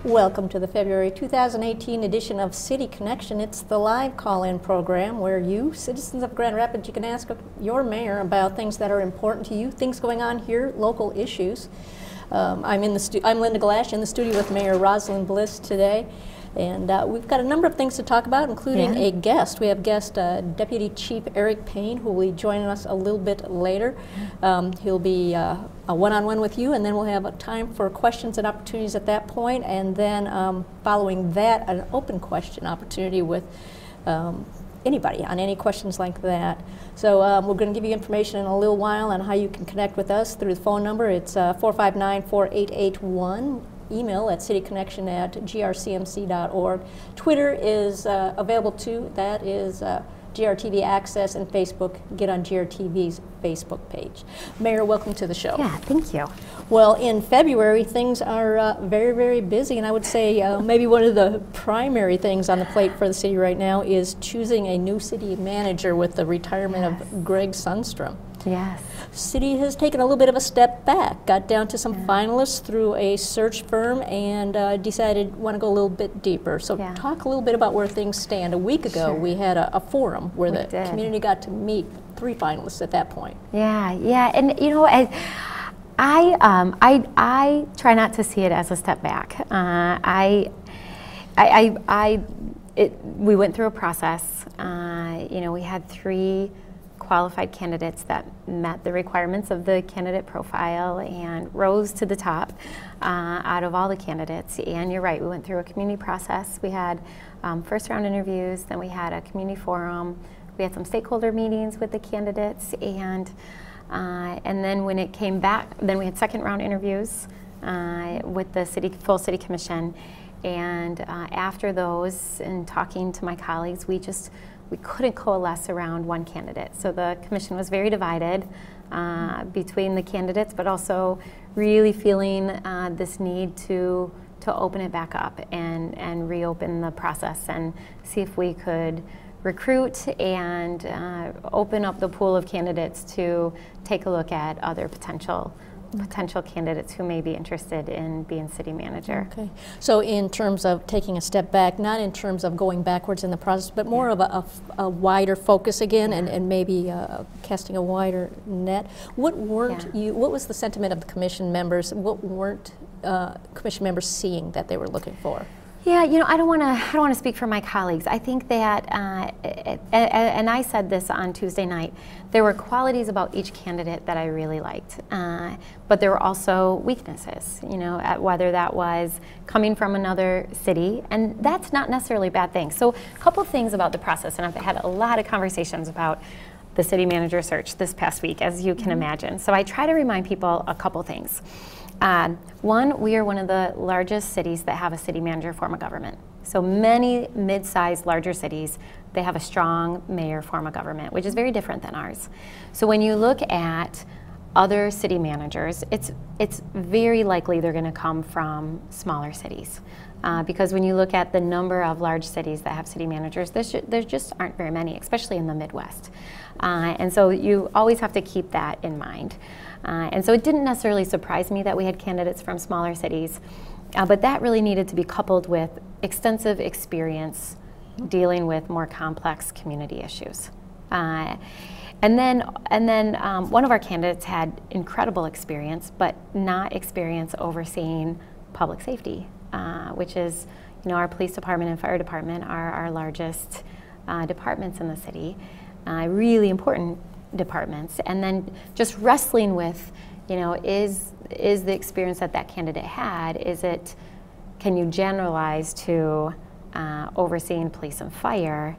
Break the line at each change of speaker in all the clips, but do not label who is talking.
Welcome to the February 2018 edition of City Connection. It's the live call-in program where you, citizens of Grand Rapids, you can ask your mayor about things that are important to you, things going on here, local issues. I'm Linda Gellasch in the studio with Mayor Rosalynn Bliss today. And we've got a number of things to talk about, including a guest. We have guest Deputy Chief Eric Payne, who will be joining us a little bit later. He'll be a one-on-one with you, and then we'll have time for questions and opportunities at that point. And then following that, an open question opportunity with anybody on any questions like that. So we're going to give you information in a little while on how you can connect with us through the phone number. It's 459-4881. Email at cityconnection@grcmc.org. Twitter is available too. That is GRTV Access, and Facebook. Get on GRTV's Facebook page. Mayor, welcome to the show.
Yeah, thank you.
Well, in February, things are very, very busy, and I would say maybe one of the primary things on the plate for the city right now is choosing a new city manager with the retirement of Greg Sundstrom.
Yes.
City has taken a little bit of a step back, got down to some finalists through a search firm, and decided want to go a little bit deeper. So talk a little bit about where things stand. A week ago, we had a forum where the community got to meet 3 finalists at that point.
Yeah, and you know, I try not to see it as a step back. We went through a process. You know, we had 3 qualified candidates that met the requirements of the candidate profile and rose to the top out of all the candidates. And you're right, we went through a community process. We had first round interviews, then we had a community forum, we had some stakeholder meetings with the candidates, and then when it came back, then we had second round interviews with the full city commission. And after those, and talking to my colleagues, we couldn't coalesce around one candidate. So the commission was very divided between the candidates, but also really feeling this need to open it back up and reopen the process and see if we could recruit and open up the pool of candidates to take a look at other potential candidates who may be interested in being city manager. Okay,
so in terms of taking a step back, not in terms of going backwards in the process, but more of a wider focus again, and maybe casting a wider net. What was the sentiment of the commission members? What weren't commission members seeing that they were looking for?
Yeah, you know, I don't want to speak for my colleagues. I think that, and I said this on Tuesday night, there were qualities about each candidate that I really liked, but there were also weaknesses, you know, whether that was coming from another city, and that's not necessarily a bad thing. So a couple of things about the process, and I've had a lot of conversations about the city manager search this past week, as you can imagine. So I try to remind people a couple things. One, we are one of the largest cities that have a city manager form of government. So many mid-sized larger cities, they have a strong mayor form of government, which is very different than ours. So when you look at other city managers, it's very likely they're going to come from smaller cities. Because when you look at the number of large cities that have city managers, there just aren't very many, especially in the Midwest. And so you always have to keep that in mind. And so it didn't necessarily surprise me that we had candidates from smaller cities, but that really needed to be coupled with extensive experience dealing with more complex community issues. And then one of our candidates had incredible experience, but not experience overseeing public safety, which is, you know, our police department and fire department are our largest departments in the city, really important departments. And then just wrestling with, you know, is the experience that candidate had, can you generalize to overseeing police and fire,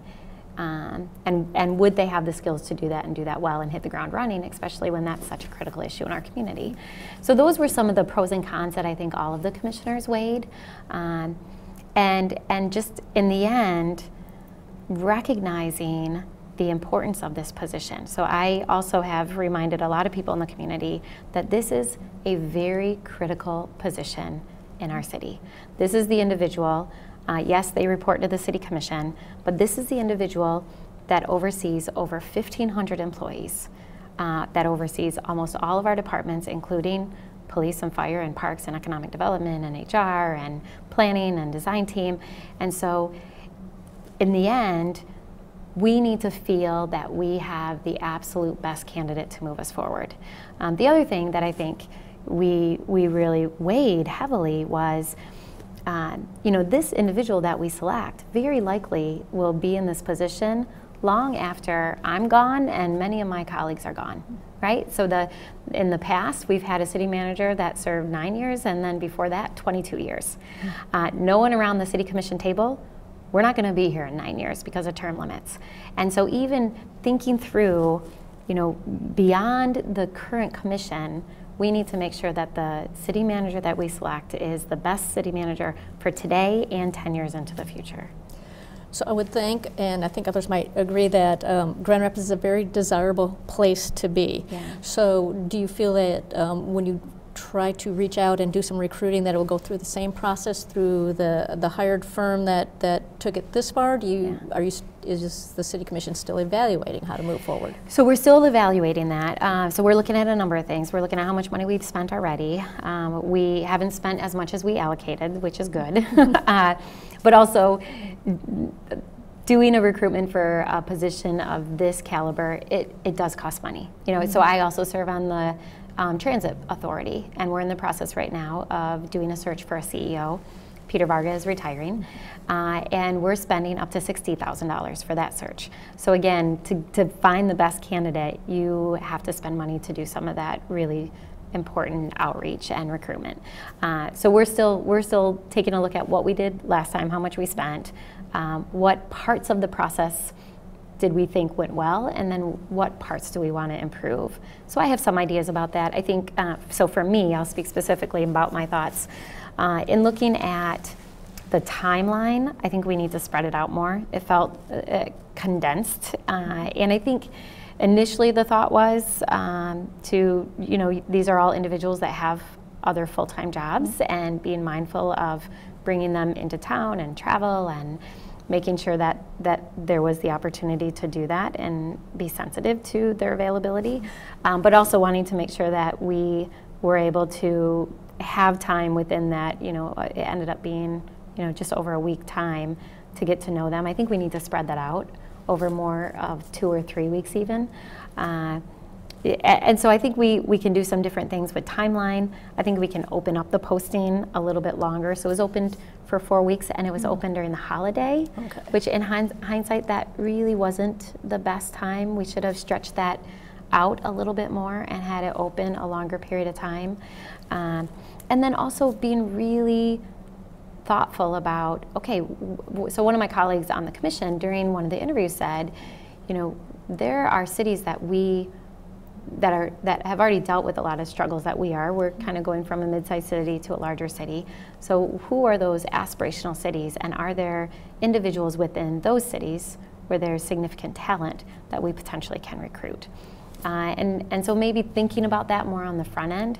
and would they have the skills to do that and do that well and hit the ground running, especially when that's such a critical issue in our community. So those were some of the pros and cons that I think all of the commissioners weighed, and just in the end recognizing the importance of this position. So I also have reminded a lot of people in the community that this is a very critical position in our city. This is the individual, yes, they report to the city commission, but this is the individual that oversees over 1,500 employees, that oversees almost all of our departments, including police and fire and parks and economic development and HR and planning and design team. And so in the end, we need to feel that we have the absolute best candidate to move us forward. The other thing that I think we really weighed heavily was, this individual that we select very likely will be in this position long after I'm gone and many of my colleagues are gone, right? So in the past, we've had a city manager that served 9 years, and then before that, 22 years. No one around the city commission table, we're not gonna be here in 9 years because of term limits. And so even thinking through, beyond the current commission, we need to make sure that the city manager that we select is the best city manager for today and 10 years into the future.
So I would think, and I think others might agree, that Grand Rapids is a very desirable place to be.
Yeah.
So do you feel that when you try to reach out and do some recruiting, that it will go through the same process through the hired firm that took it this far? Is the City Commission still evaluating how to move forward?
So we're still evaluating that. So we're looking at a number of things. We're looking at how much money we've spent already. We haven't spent as much as we allocated, which is good. But also, doing a recruitment for a position of this caliber, it does cost money. So I also serve on the Transit Authority, and we're in the process right now of doing a search for a CEO. Peter Varga is retiring, and we're spending up to $60,000 for that search. So again, to find the best candidate, you have to spend money to do some of that really important outreach and recruitment. So we're still taking a look at what we did last time, how much we spent, what parts of the process did we think went well, and then what parts do we want to improve. So I have some ideas about that. I think, so for me, I'll speak specifically about my thoughts. In looking at the timeline, I think we need to spread it out more. It felt condensed, and I think initially the thought was these are all individuals that have other full-time jobs, and being mindful of bringing them into town and travel and making sure that there was the opportunity to do that and be sensitive to their availability, but also wanting to make sure that we were able to have time within that. It ended up being just over a week time to get to know them. I think we need to spread that out over more of 2 or 3 weeks even. And so I think we can do some different things with timeline. I think we can open up the posting a little bit longer. So it was opened for 4 weeks, and it was open during the holiday, which in hindsight, that really wasn't the best time. We should have stretched that out a little bit more and had it open a longer period of time. And then also being really thoughtful about, so one of my colleagues on the commission during one of the interviews said, there are cities that have already dealt with a lot of struggles that we are. We're kind of going from a mid-sized city to a larger city. So who are those aspirational cities, and are there individuals within those cities where there's significant talent that we potentially can recruit? And so maybe thinking about that more on the front end,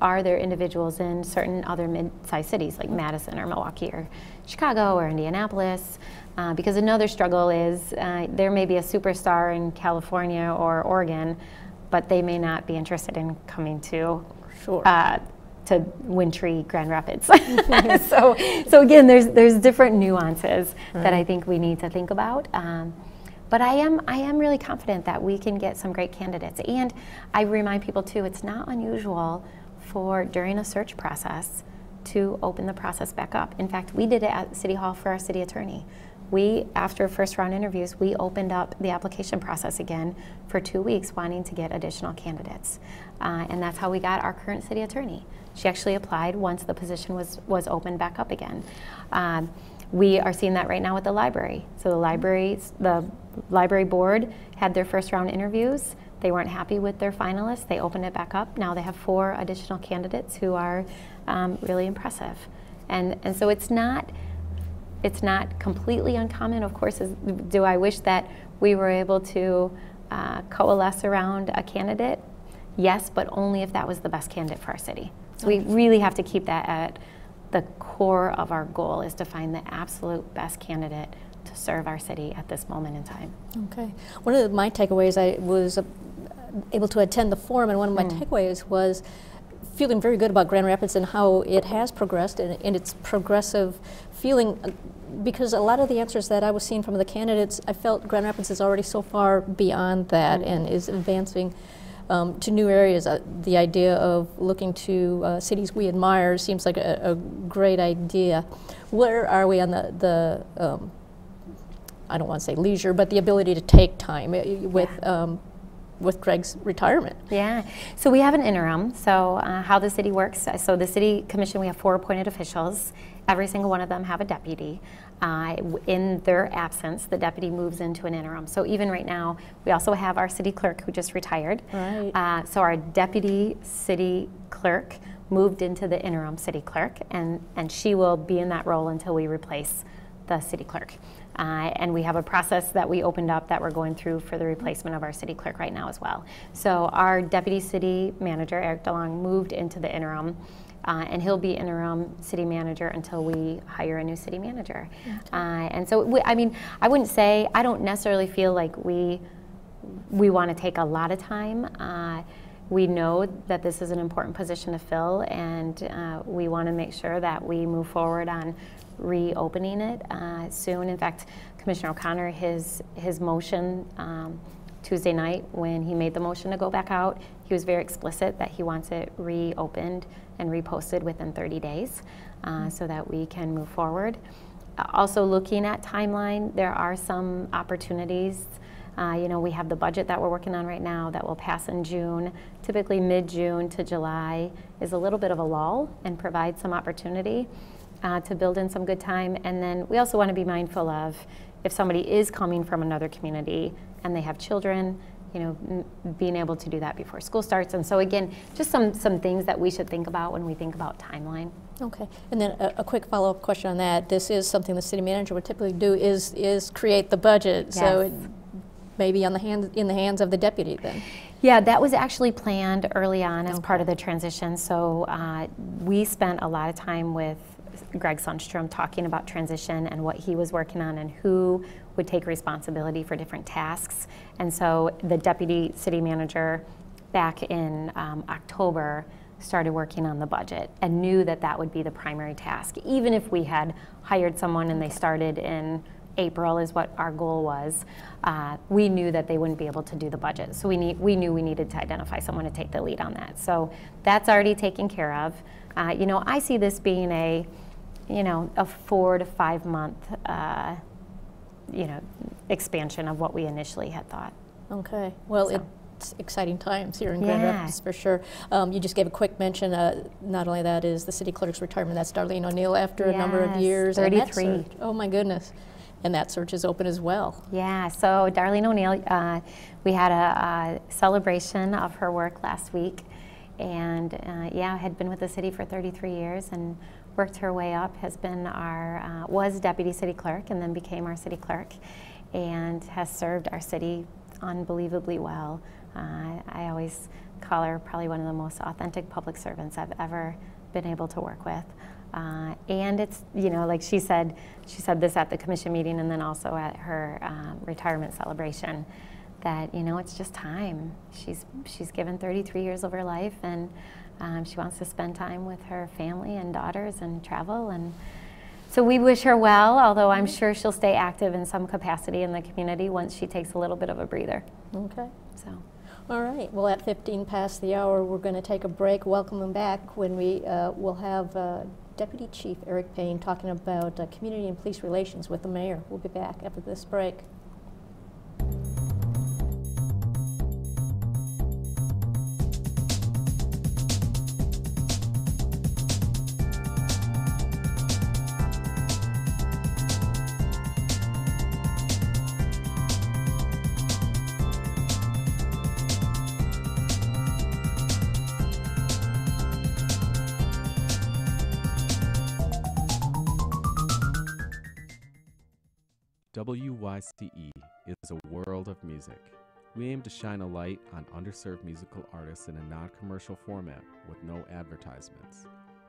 are there individuals in certain other mid-sized cities like Madison or Milwaukee or Chicago or Indianapolis? Because another struggle is there may be a superstar in California or Oregon, but they may not be interested in coming to wintry Grand Rapids. So again, there's different nuances that I think we need to think about. But I am really confident that we can get some great candidates. And I remind people too, it's not unusual for during a search process to open the process back up. In fact, we did it at City Hall for our city attorney. After first round interviews, we opened up the application process again for 2 weeks, wanting to get additional candidates. And that's how we got our current city attorney. She actually applied once the position was opened back up again. We are seeing that right now with the library. So the library board had their first round interviews. They weren't happy with their finalists. They opened it back up. Now they have 4 additional candidates who are really impressive. And so it's not completely uncommon. Of course, do I wish that we were able to coalesce around a candidate? Yes, but only if that was the best candidate for our city. So we really have to keep that at the core of our goal, is to find the absolute best candidate to serve our city at this moment in time. Okay.
One of my takeaways, I was able to attend the forum, and one of my takeaways was feeling very good about Grand Rapids and how it has progressed and its progressive feeling, because a lot of the answers that I was seeing from the candidates, I felt Grand Rapids is already so far beyond that and is advancing to new areas. The idea of looking to cities we admire seems like a great idea. Where are we on the I don't want to say leisure, but the ability to take time with Greg's retirement?
Yeah, so we have an interim. So how the city works, so the city commission, we have 4 appointed officials. Every single one of them have a deputy. In their absence, the deputy moves into an interim. So even right now, we also have our city clerk who just retired.
Right.
So our deputy city clerk moved into the interim city clerk, and she will be in that role until we replace the city clerk. And we have a process that we opened up that we're going through for the replacement of our city clerk right now as well. So our deputy city manager, Eric DeLong, moved into the interim, and he'll be interim city manager until we hire a new city manager. Okay. And so, I mean, I wouldn't say, I don't necessarily feel like we want to take a lot of time. We know that this is an important position to fill, and we want to make sure that we move forward on reopening it soon. In fact, Commissioner O'Connor, his motion Tuesday night, when he made the motion to go back out, he was very explicit that he wants it reopened and reposted within 30 days so that we can move forward. Also looking at timeline, there are some opportunities. You know, we have the budget that we're working on right now that will pass in June. Typically mid-June to July is a little bit of a lull and provide some opportunity to build in some good time. And then we also want to be mindful of if somebody is coming from another community and they have children, you know, being able to do that before school starts. And so again, just some things that we should think about when we think about timeline. Okay.
And then a quick follow-up question on that. This is something the city manager would typically do is create the budget.
Yes.
So it may be in the hands of the deputy then.
Yeah, that was actually planned early on as part of the transition. So we spent a lot of time with Greg Sundstrom talking about transition and what he was working on and who would take responsibility for different tasks. And so the deputy city manager back in October started working on the budget and knew that that would be the primary task. Even if we had hired someone and they started in April is what our goal was, we knew that they wouldn't be able to do the budget. So we knew we needed to identify someone to take the lead on that. So that's already taken care of. You know, I see this being a 4 to 5 month, expansion of what we initially had thought.
Okay. Well, it's exciting times here in Grand Rapids for sure. You just gave a quick mention. Not only that is the city clerk's retirement. That's Darlene O'Neill after a number of years.
33.
And oh my goodness. And that search is open as well.
Yeah, so Darlene O'Neill, we had a celebration of her work last week, and had been with the city for 33 years and worked her way up, has been was deputy city clerk and then became our city clerk, and has served our city unbelievably well. I always call her probably one of the most authentic public servants I've ever been able to work with. And it's, like she said this at the commission meeting and then also at her retirement celebration, that, it's just time. She's given 33 years of her life, and she wants to spend time with her family and daughters and travel. And so we wish her well, although I'm sure she'll stay active in some capacity in the community once she takes a little bit of a breather.
Okay.
So.
All right. Well, at 15 past the hour, we're going to take a break. Welcome them back when we will have Deputy Chief Eric Payne talking about community and police relations with the mayor. We'll be back after this break.
WYCE is a world of music. We aim to shine a light on underserved musical artists in a non-commercial format with no advertisements.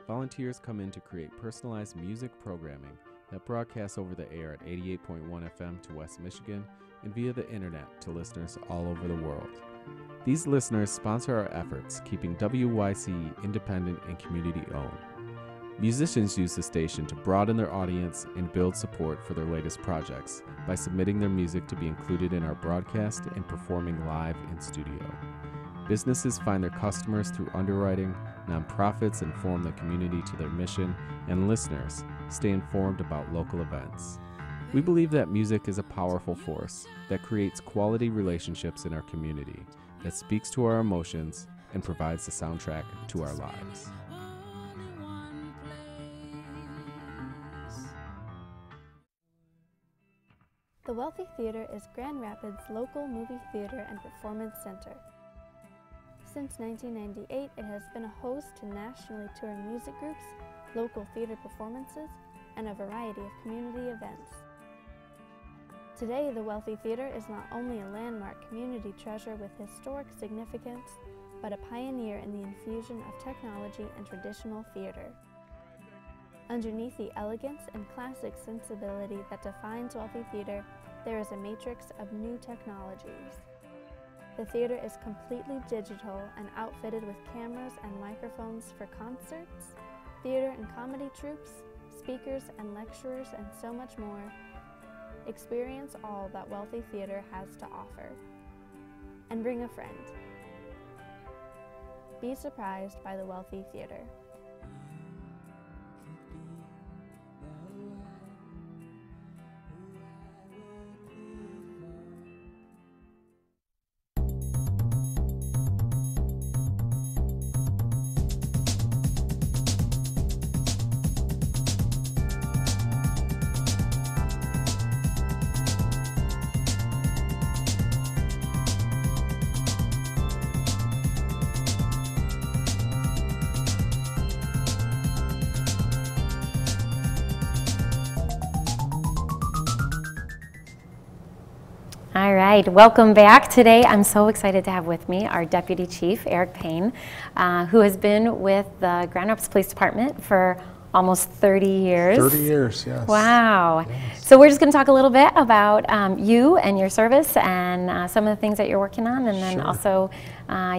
Volunteers come in to create personalized music programming that broadcasts over the air at 88.1 FM to West Michigan and via the internet to listeners all over the world. These listeners sponsor our efforts, keeping WYCE independent and community-owned. Musicians use the station to broaden their audience and build support for their latest projects by submitting their music to be included in our broadcast and performing live in studio. Businesses find their customers through underwriting, nonprofits inform the community to their mission, and listeners stay informed about local events. We believe that music is a powerful force that creates quality relationships in our community, that speaks to our emotions, and provides the soundtrack to our lives.
The Wealthy Theater is Grand Rapids' local movie theater and performance center. Since 1998, it has been a host to nationally touring music groups, local theater performances, and a variety of community events. Today, the Wealthy Theater is not only a landmark community treasure with historic significance, but a pioneer in the infusion of technology and traditional theater. Underneath the elegance and classic sensibility that defines Wealthy Theater, there is a matrix of new technologies. The theater is completely digital and outfitted with cameras and microphones for concerts, theater and comedy troupes, speakers and lecturers, and so much more. Experience all that Wealthy Theater has to offer. And bring a friend. Be surprised by the Wealthy Theater.
All right, welcome back. Today I'm so excited to have with me our Deputy Chief, Eric Payne, who has been with the Grand Rapids Police Department for almost 30 years.
30 years, yes.
Wow.
Yes.
So we're just going to talk a little bit about you and your service and some of the things that you're working on, and then
Sure.
also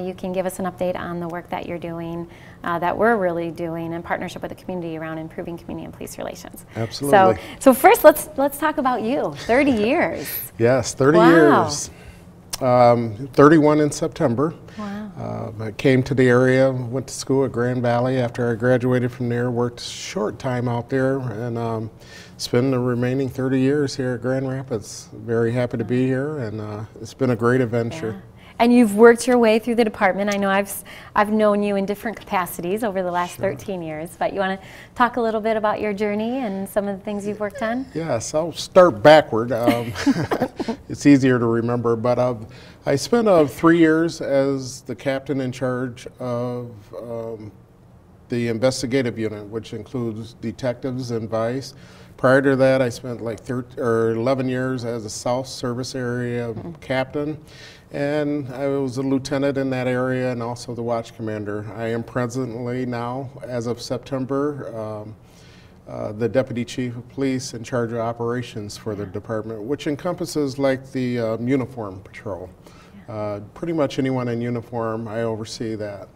you can give us an update on the work that you're doing, that we're really doing in partnership with the community around improving community and police relations.
Absolutely.
So first, let's talk about you. 30 years.
Yes, 30
Wow.
years. 31 in September.
Wow.
I came to the area, went to school at Grand Valley. After I graduated from there, worked a short time out there, and spent the remaining 30 years here at Grand Rapids. Very happy to be here, and it's been a great adventure.
Yeah. And you've worked your way through the department. I know I've known you in different capacities over the last 13 years, but you want to talk a little bit about your journey and some of the things you've worked on?
Yes, I'll start backward. It's easier to remember, but I spent 3 years as the captain in charge of the investigative unit, which includes detectives and vice. Prior to that, I spent like 11 years as a South Service Area captain, and I was a lieutenant in that area and also the watch commander. I am presently now, as of September, the Deputy Chief of Police in charge of operations for the department, which encompasses like the uniform patrol. Pretty much anyone in uniform, I oversee that.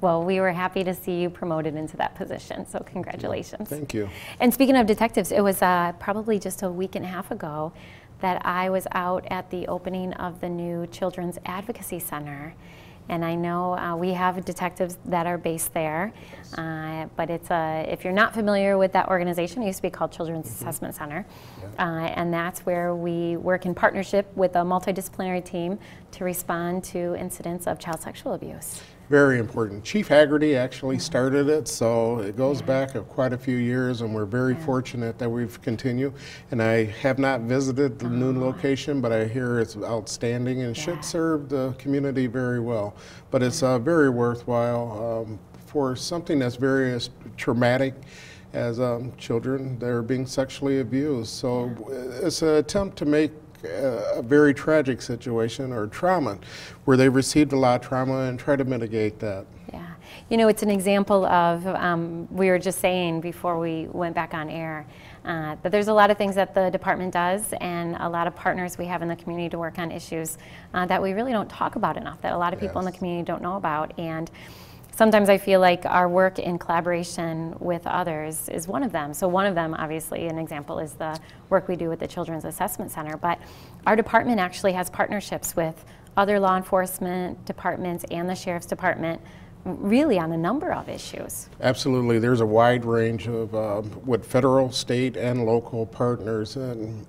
Well, we were happy to see you promoted into that position, so congratulations.
Thank you.
And speaking of detectives, it was probably just a week and a half ago that I was out at the opening of the new Children's Advocacy Center. And I know we have detectives that are based there, but it's if you're not familiar with that organization, it used to be called Children's Assessment Center, and that's where we work in partnership with a multidisciplinary team to respond to incidents of child sexual abuse.
Very important. Chief Haggerty actually started it, so it goes back quite a few years, and we're very fortunate that we've continued. And I have not visited the new location, but I hear it's outstanding and should serve the community very well. But it's very worthwhile for something that's very traumatic as children that are being sexually abused. So it's an attempt to make a very tragic situation or trauma where they received a lot of trauma and try to mitigate that.
Yeah, You know, it's an example of, we were just saying before we went back on air, that there's a lot of things that the department does and a lot of partners we have in the community to work on issues that we really don't talk about enough, that a lot of people in the community don't know about. And sometimes I feel like our work in collaboration with others is one of them. So one of them, obviously, an example is the work we do with the Children's Assessment Center. But our department actually has partnerships with other law enforcement departments and the Sheriff's Department, really on a number of issues.
Absolutely. There's a wide range of with federal, state, and local partners. And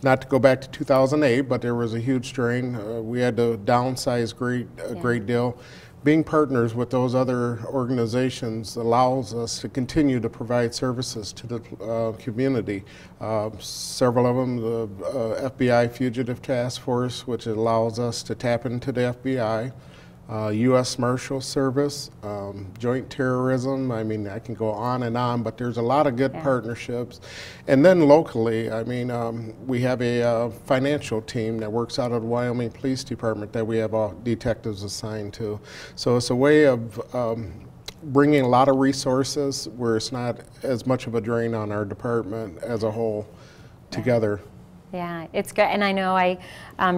not to go back to 2008, but there was a huge strain. We had to downsize a great deal. Being partners with those other organizations allows us to continue to provide services to the community. Several of them, the FBI Fugitive Task Force, which allows us to tap into the FBI, U.S. Marshal Service, Joint Terrorism. I mean, I can go on, but there's a lot of good partnerships. And then locally, I mean, we have a financial team that works out of the Wyoming Police Department that we have all detectives assigned to. So it's a way of bringing a lot of resources where it's not as much of a drain on our department as a whole together.
Yeah, it's good. And I know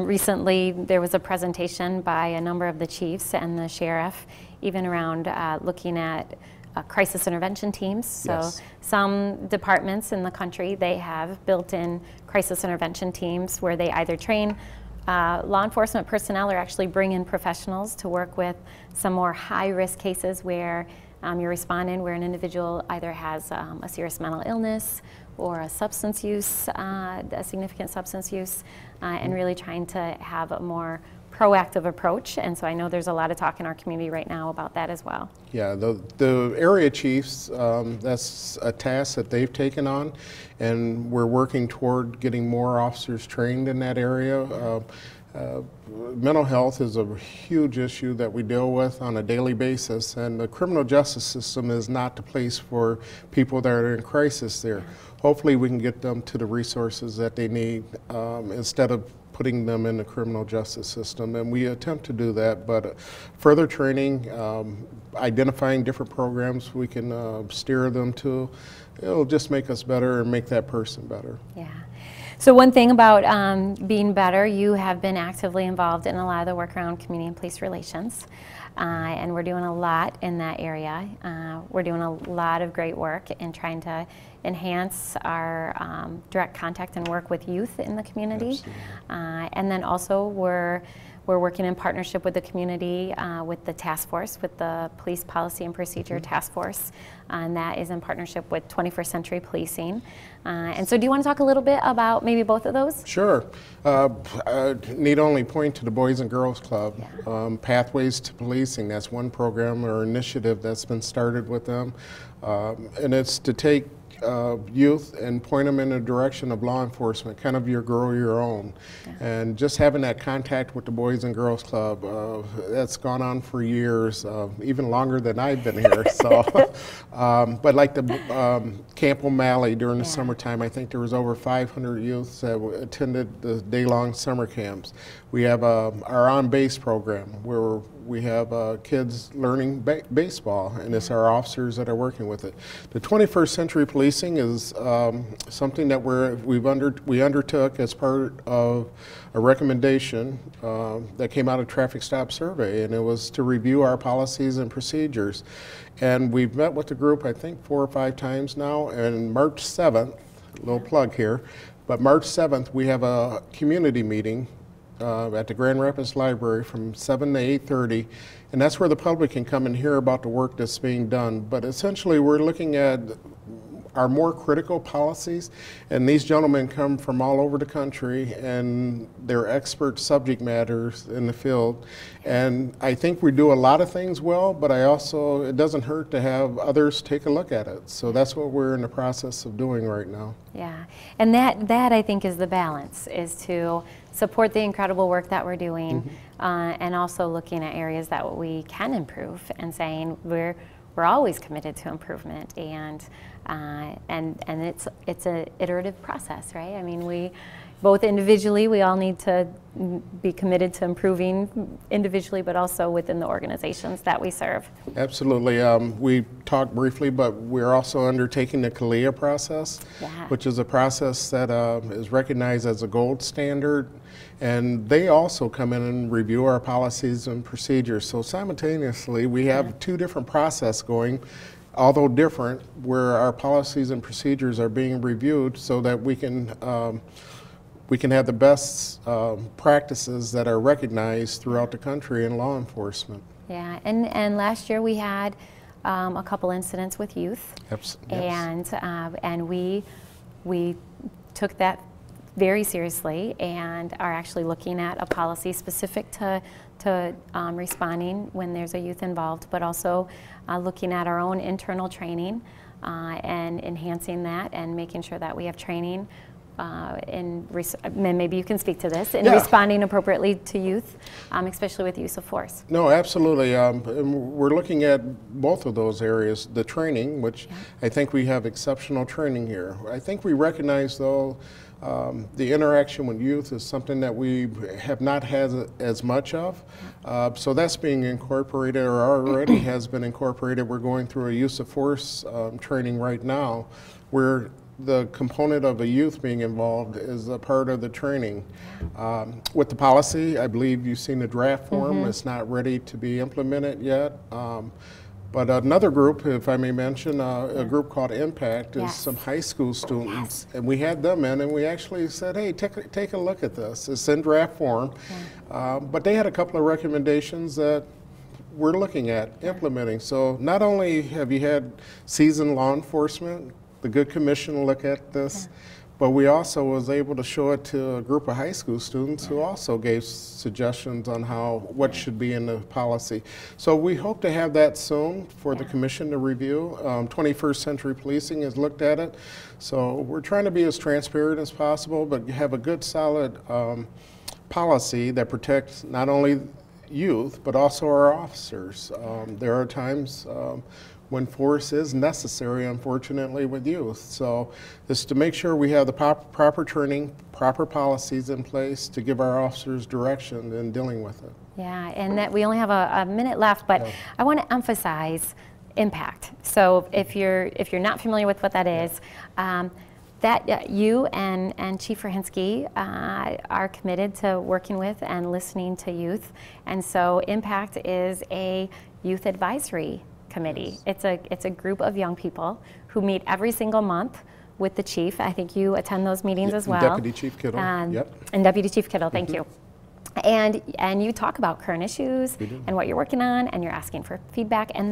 recently there was a presentation by a number of the chiefs and the sheriff, even around looking at crisis intervention teams. So some departments in the country, they have built-in crisis intervention teams where they either train law enforcement personnel or actually bring in professionals to work with some more high-risk cases where you're responding, where an individual either has a serious mental illness or a substance use, a significant substance use, and really trying to have a more proactive approach. And so I know there's a lot of talk in our community right now about that as well. Yeah,
the area chiefs, that's a task that they've taken on, and we're working toward getting more officers trained in that area. Mental health is a huge issue that we deal with on a daily basis, and the criminal justice system is not the place for people that are in crisis there. Hopefully we can get them to the resources that they need instead of putting them in the criminal justice system, and we attempt to do that, but further training, identifying different programs we can steer them to, it'll just make us better and make that person better.
Yeah. So one thing about being better, you have been actively involved in a lot of the work around community and police relations, and we're doing a lot in that area. We're doing a lot of great work in trying to enhance our direct contact and work with youth in the community. And then also we're working in partnership with the community, with the task force, with the Police Policy and Procedure Task Force, and that is in partnership with 21st Century Policing. And so do you want to talk a little bit about maybe both of those?
Sure. I need only point to the Boys and Girls Club. Pathways to Policing, that's one program or initiative that's been started with them. And it's to take youth and point them in the direction of law enforcement, kind of grow your own. And just having that contact with the Boys and Girls Club, that's gone on for years, even longer than I've been here. So, but like the Camp O'Malley during the summertime, I think there was over 500 youths that attended the day-long summer camps. We have our On Base program where we have kids learning baseball, and it's our officers that are working with it. The 21st Century Policing is something that we undertook as part of a recommendation that came out of Traffic Stop Survey, and it was to review our policies and procedures. And we've met with the group, I think, 4 or 5 times now, and March 7th, little plug here, but March 7th we have a community meeting at the Grand Rapids Library from 7 to 8:30, and that's where the public can come and hear about the work that's being done. But essentially we're looking at our more critical policies, and these gentlemen come from all over the country and they're expert subject matters in the field. And I think we do a lot of things well, but it doesn't hurt to have others take a look at it. So that's what we're in the process of doing right now.
Yeah, and that I think is the balance, is to support the incredible work that we're doing, and also looking at areas that we can improve, and saying we're always committed to improvement, and it's an iterative process, right? I mean, both individually, we all need to be committed to improving individually, but also within the organizations that we serve.
Absolutely. We talked briefly, but we're also undertaking the CALEA process, which is a process that is recognized as a gold standard. And they also come in and review our policies and procedures. So simultaneously, we have two different processes going, although different, where our policies and procedures are being reviewed so that we can have the best practices that are recognized throughout the country in law enforcement.
Yeah, and last year we had a couple incidents with youth, and we took that very seriously and are actually looking at a policy specific to responding when there's a youth involved, but also looking at our own internal training and enhancing that and making sure that we have training maybe you can speak to this, in responding appropriately to youth, especially with use of force.
No, absolutely. We're looking at both of those areas, the training, which I think we have exceptional training here. I think we recognize, though, the interaction with youth is something that we have not had as much of. So that's being incorporated, or already has been incorporated. We're going through a use of force training right now, where the component of a youth being involved is a part of the training. With the policy, I believe you've seen the draft form. It's not ready to be implemented yet. But another group, if I may mention, a group called Impact, is some high school students. And we had them in, and we actually said, hey, take a look at this. It's in draft form. But they had a couple of recommendations that we're looking at implementing. So not only have you had seasoned law enforcement, the Good Commission look at this, but we also was able to show it to a group of high school students who also gave suggestions on what should be in the policy. So we hope to have that soon for the Commission to review. 21st Century Policing has looked at it. So we're trying to be as transparent as possible, but have a good solid policy that protects not only youth, but also our officers. There are times when force is necessary, unfortunately, with youth. So it's to make sure we have the proper training, proper policies in place to give our officers direction in dealing with it.
Yeah, and that we only have a minute left, but I want to emphasize impact. So if you're not familiar with what that is, that you and Chief Rahinsky are committed to working with and listening to youth. And so Impact is a youth advisory committee. It's a group of young people who meet every single month with the chief. I think you attend those meetings as well.
Deputy Chief Kittle.
And Deputy Chief Kittle, thank you. And you talk about current issues and what you're working on, and you're asking for feedback, and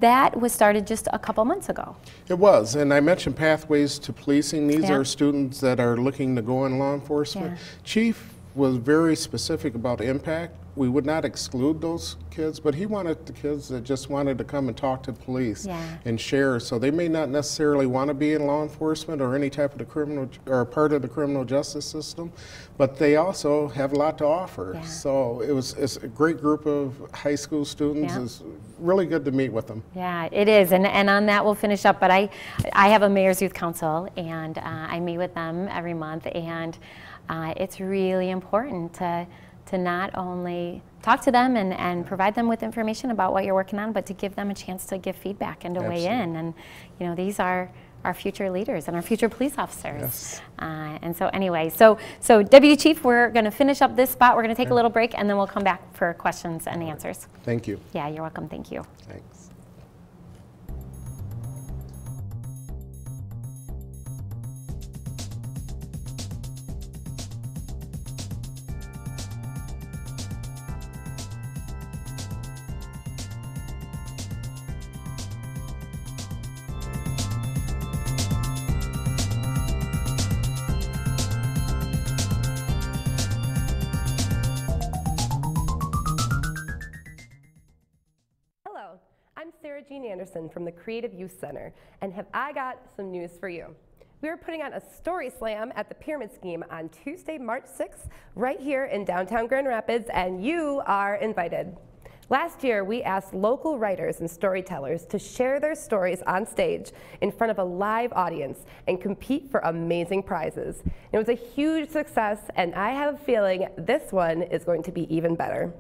that was started just a couple months ago.
It was, and I mentioned Pathways to Policing. These are students that are looking to go in law enforcement. Chief was very specific about impact. We would not exclude those kids, but he wanted the kids that just wanted to come and talk to police and share. So they may not necessarily want to be in law enforcement or any type of the criminal or part of the criminal justice system, but they also have a lot to offer. So it's a great group of high school students. It's really good to meet with them. Yeah,
it is, and on that we'll finish up. But I have a Mayor's Youth Council, and I meet with them every month, and it's really important to not only talk to them and provide them with information about what you're working on, but to give them a chance to give feedback and to weigh in. And you know, these are our future leaders and our future police officers. And so anyway, so Deputy Chief, we're going to finish up this spot. We're going to take a little break, and then we'll come back for questions and answers.
Thank you.
Yeah, you're welcome. Thank you.
Thanks.
Anderson from the Creative Youth Center, and have I got some news for you. We are putting on a story slam at the Pyramid Scheme on Tuesday, March 6th, right here in downtown Grand Rapids, and you are invited. Last year, we asked local writers and storytellers to share their stories on stage in front of a live audience and compete for amazing prizes. It was a huge success, and I have a feeling this one is going to be even better.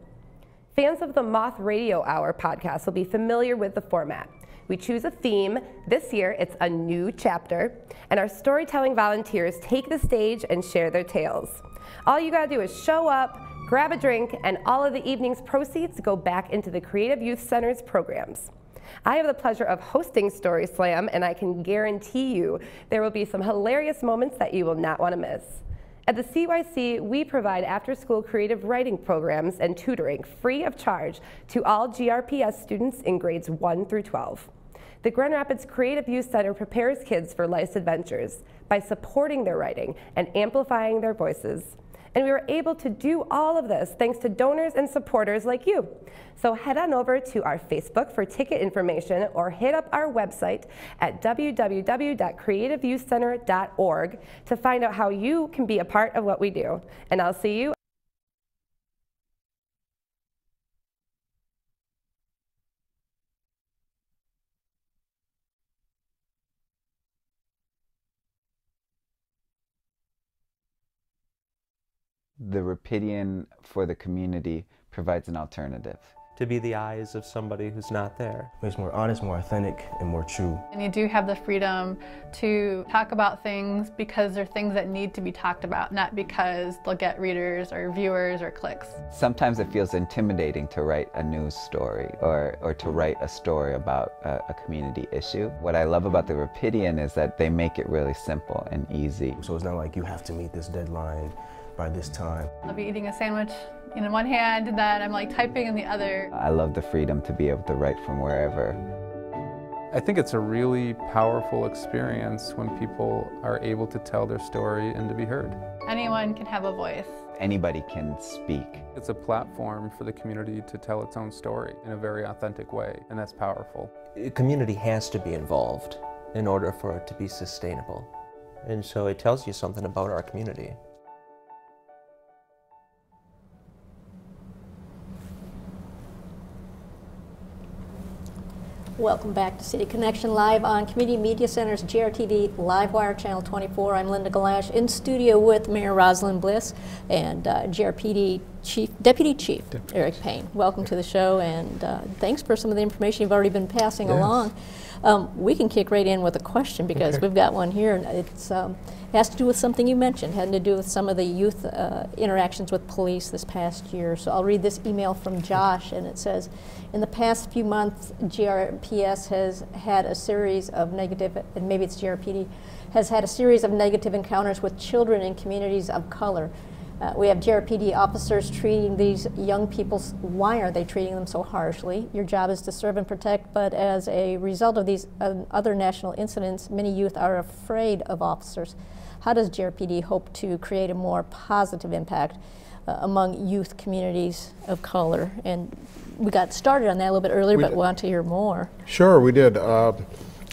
Fans of the Moth Radio Hour podcast will be familiar with the format. We choose a theme. This year, it's a new chapter, and our storytelling volunteers take the stage and share their tales. All you gotta do is show up, grab a drink, and all of the evening's proceeds go back into the Creative Youth Center's programs. I have the pleasure of hosting Story Slam, and I can guarantee you there will be some hilarious moments that you will not want to miss. At the CYC, we provide after-school creative writing programs and tutoring free of charge to all GRPS students in grades 1 through 12. The Grand Rapids Creative Youth Center prepares kids for life's adventures by supporting their writing and amplifying their voices. And we were able to do all of this thanks to donors and supporters like you. So head on over to our Facebook for ticket information or hit up our website at www.creativeyouthcenter.org to find out how you can be a part of what we do. And I'll see you.
The Rapidian for the community provides an alternative.
To be the eyes of somebody who's not there.
It's more honest, more authentic, and more true.
And you do have the freedom to talk about things because they're things that need to be talked about, not because they'll get readers or viewers or clicks.
Sometimes it feels intimidating to write a news story or to write a story about a community issue. What I love about the Rapidian is that they make it really simple and easy.
So it's not like you have to meet this deadline by this time.
I'll be eating a sandwich in one hand and then I'm like typing in the other.
I love the freedom to be able to write from wherever.
I think it's a really powerful experience when people are able to tell their story and to be heard.
Anyone can have a voice.
Anybody can speak.
It's a platform for the community to tell its own story in a very authentic way, and that's powerful.
The community has to be involved in order for it to be sustainable. And so it tells you something about our community.
Welcome back to City Connection live on Community Media Center's GRTV Livewire Channel 24. I'm Linda Gellasch in studio with Mayor Rosalynn Bliss and GRPD Deputy Chief Eric Payne. Welcome to the show, and thanks for some of the information you've already been passing along. We can kick right in with a question because we've got one here, and it's has to do with something you mentioned, had to do with some of the youth interactions with police this past year. So I'll read this email from Josh, and it says, in the past few months, GRPS has had a series of negative, and maybe it's GRPD, has had a series of negative encounters with children in communities of color. We have GRPD officers treating these young people. Why are they treating them so harshly? Your job is to serve and protect, but as a result of these other national incidents, many youth are afraid of officers. How does GRPD hope to create a more positive impact among youth communities of color? And we got started on that a little bit earlier, but want to hear more.
Sure, we did.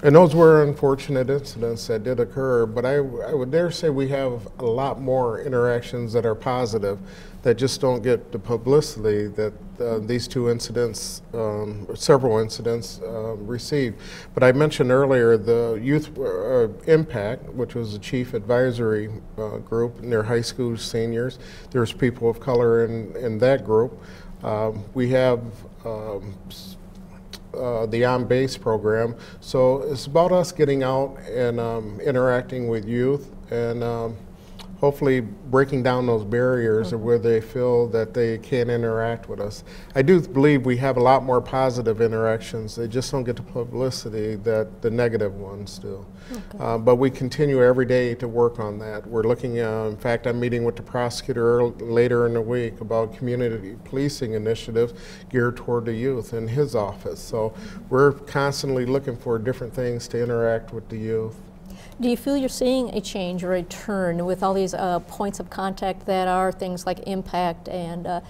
And those were unfortunate incidents that did occur, but I would dare say we have a lot more interactions that are positive that just don't get the publicity that these two incidents, several incidents, received. But I mentioned earlier the Youth Impact, which was a chief advisory group, and their high school seniors. There's people of color in that group. We have the On Base program. So it's about us getting out and interacting with youth and hopefully breaking down those barriers of where they feel that they can't interact with us. I do believe we have a lot more positive interactions. They just don't get the publicity that the negative ones do. But we continue every day to work on that. We're looking, in fact, I'm meeting with the prosecutor later in the week about community policing initiatives geared toward the youth in his office. So we're constantly looking for different things to interact with the youth.
Do you feel you're seeing a change or a turn with all these points of contact that are things like Impact and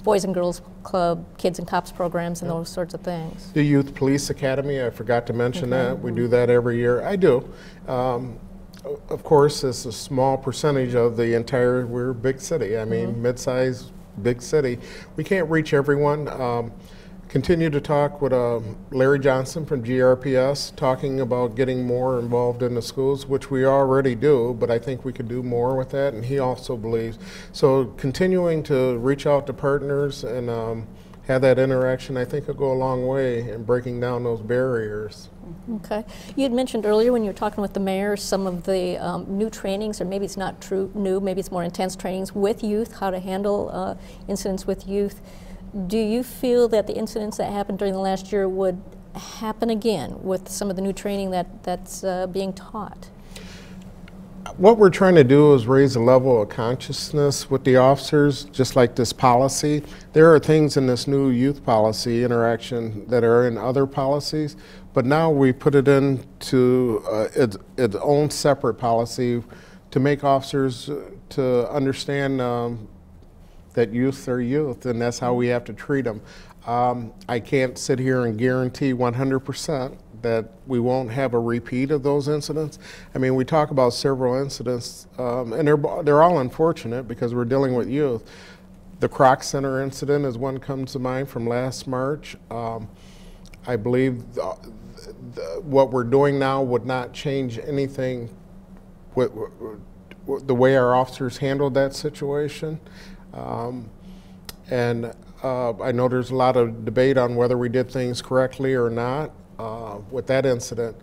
Boys and Girls Club, Kids and Cops programs, and those sorts of things?
The Youth Police Academy, I forgot to mention that. We do that every year. I do. Of course, it's a small percentage of the entire, we're a big city. I mean, mid-sized, big city. We can't reach everyone. Continue to talk with Larry Johnson from GRPS, talking about getting more involved in the schools, which we already do, but I think we could do more with that, and he also believes. So continuing to reach out to partners and have that interaction, I think will go a long way in breaking down those barriers.
Okay. You had mentioned earlier when you were talking with the mayor some of the new trainings, or maybe it's not true new, maybe it's more intense trainings with youth, how to handle incidents with youth. Do you feel that the incidents that happened during the last year would happen again with some of the new training that's being taught?
What we're trying to do is raise a level of consciousness with the officers, just like this policy. There are things in this new youth policy interaction that are in other policies, but now we put it into its own separate policy to make officers to understand that youth are youth, and that's how we have to treat them. I can't sit here and guarantee 100% that we won't have a repeat of those incidents. I mean, we talk about several incidents, and they're all unfortunate because we're dealing with youth. The Croc Center incident is one comes to mind from last March. I believe what we're doing now would not change anything with the way our officers handled that situation. I know there's a lot of debate on whether we did things correctly or not with that incident.